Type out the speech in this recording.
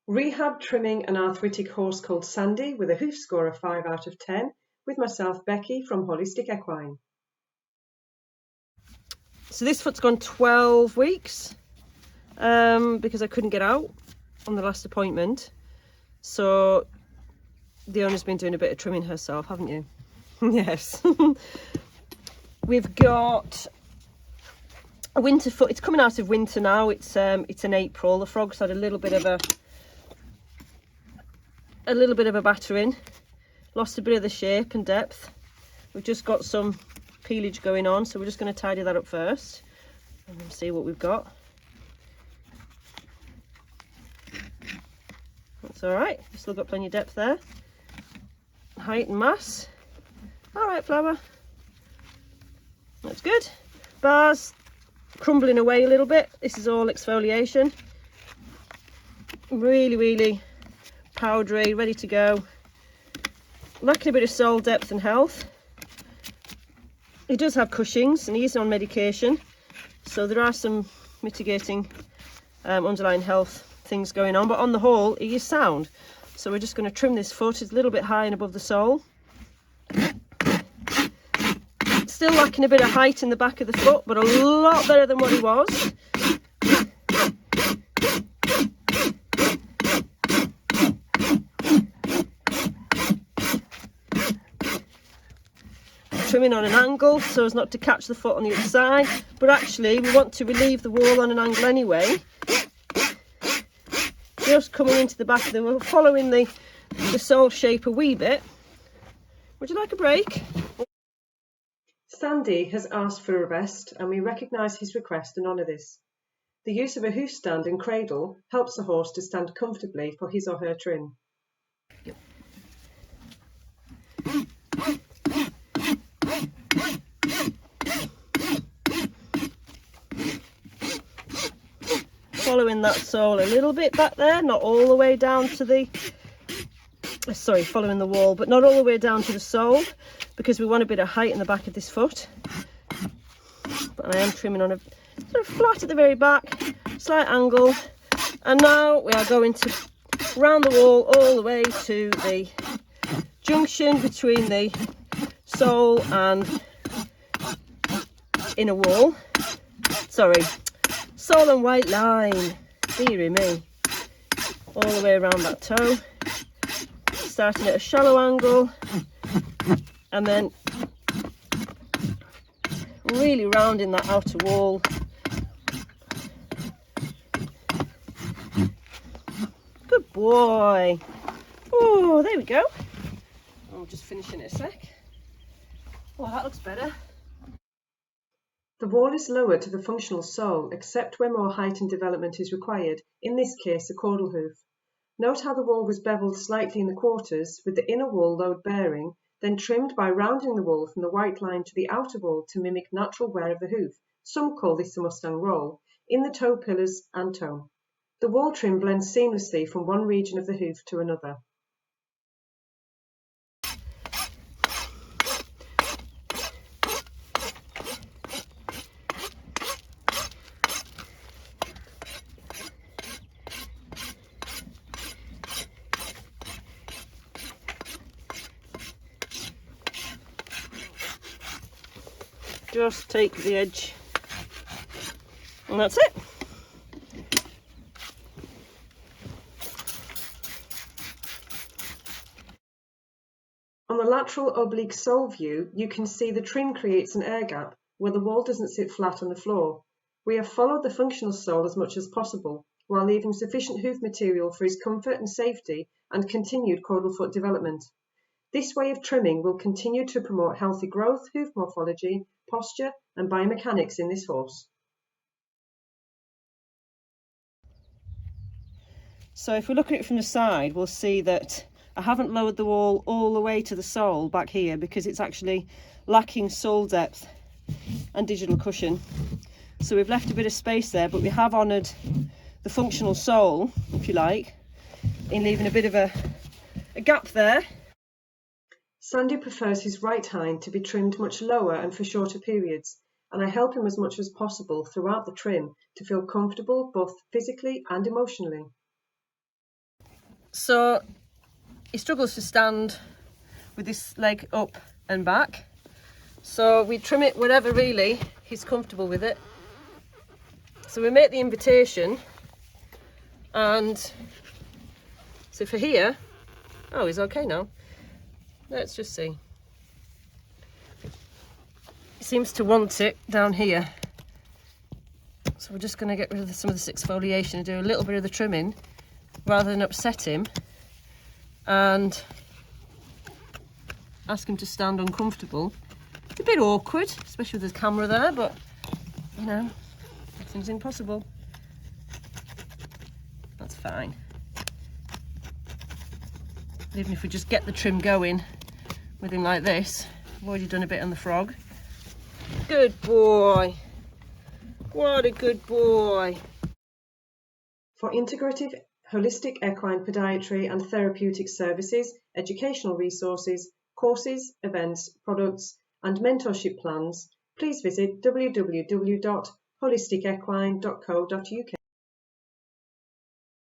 Rehab trimming an arthritic horse called Sandy with a hoof score of 5 out of 10 with myself, Becky, from Holistic Equine. So this foot's gone 12 weeks because I couldn't get out on the last appointment. So the owner's been doing a bit of trimming herself, haven't you? Yes. We've got a winter foot. It's coming out of winter now. It's in April. The frog's had a little bit of a battering, lost a bit of the shape and depth. We've just got some peelage going on, so we're just going to tidy that up first and then see what we've got. That's all right. We've still got plenty of depth there. Height and mass. All right, flower. That's good. Bars crumbling away a little bit. This is all exfoliation. Really powdery, ready to go. Lacking a bit of sole depth and health. He does have Cushings and he's on medication, so there are some mitigating underlying health things going on, but on the whole he is sound. So we're just going to trim this foot. It's a little bit high and above the sole. Still lacking a bit of height in the back of the foot, but a lot better than what he was. Trimming on an angle so as not to catch the foot on the other side, but actually we want to relieve the wool on an angle anyway. Just coming into the back of the wool, following the sole shape a wee bit. Would you like a break? Sandy has asked for a rest and we recognise his request and honour this. The use of a hoof stand and cradle helps the horse to stand comfortably for his or her trim. Following that sole a little bit back there, not all the way down to the, sorry, following the wall, but not all the way down to the sole, because we want a bit of height in the back of this foot. But I am trimming on a sort of flat at the very back, slight angle, and now we are going to round the wall all the way to the junction between the sole and inner wall. Sorry, sole and white line, dearie me, all the way around that toe, starting at a shallow angle and then really rounding that outer wall. Good boy. Oh, there we go. I'll just finish in a sec. Oh, that looks better. The wall is lower to the functional sole, except where more height and development is required, in this case a caudal hoof. Note how the wall was bevelled slightly in the quarters, with the inner wall load bearing, then trimmed by rounding the wall from the white line to the outer wall to mimic natural wear of the hoof. Some call this the Mustang roll, in the toe pillars and toe. The wall trim blends seamlessly from one region of the hoof to another. Just take the edge and that's it. On the lateral oblique sole view, you can see the trim creates an air gap where the wall doesn't sit flat on the floor. We have followed the functional sole as much as possible, while leaving sufficient hoof material for his comfort and safety and continued caudal foot development. This way of trimming will continue to promote healthy growth, hoof morphology, posture and biomechanics in this horse. So if we look at it from the side, we'll see that I haven't lowered the wall all the way to the sole back here because it's actually lacking sole depth and digital cushion. So we've left a bit of space there, but we have honoured the functional sole, if you like, in leaving a bit of a gap there. Sandy prefers his right hind to be trimmed much lower and for shorter periods, and I help him as much as possible throughout the trim to feel comfortable both physically and emotionally. So he struggles to stand with this leg up and back. So we trim it wherever really he's comfortable with it. So we make the invitation, and so for here, oh, he's okay now. Let's just see. He seems to want it down here. So we're just going to get rid of some of the exfoliation and do a little bit of the trimming rather than upset him and ask him to stand uncomfortable. It's a bit awkward, especially with the camera there, but you know, nothing's impossible. That's fine. Even if we just get the trim going with him like this, I've already done a bit on the frog. Good boy. What a good boy. For integrative, holistic equine podiatry and therapeutic services, educational resources, courses, events, products, and mentorship plans, please visit www.holisticequine.co.uk.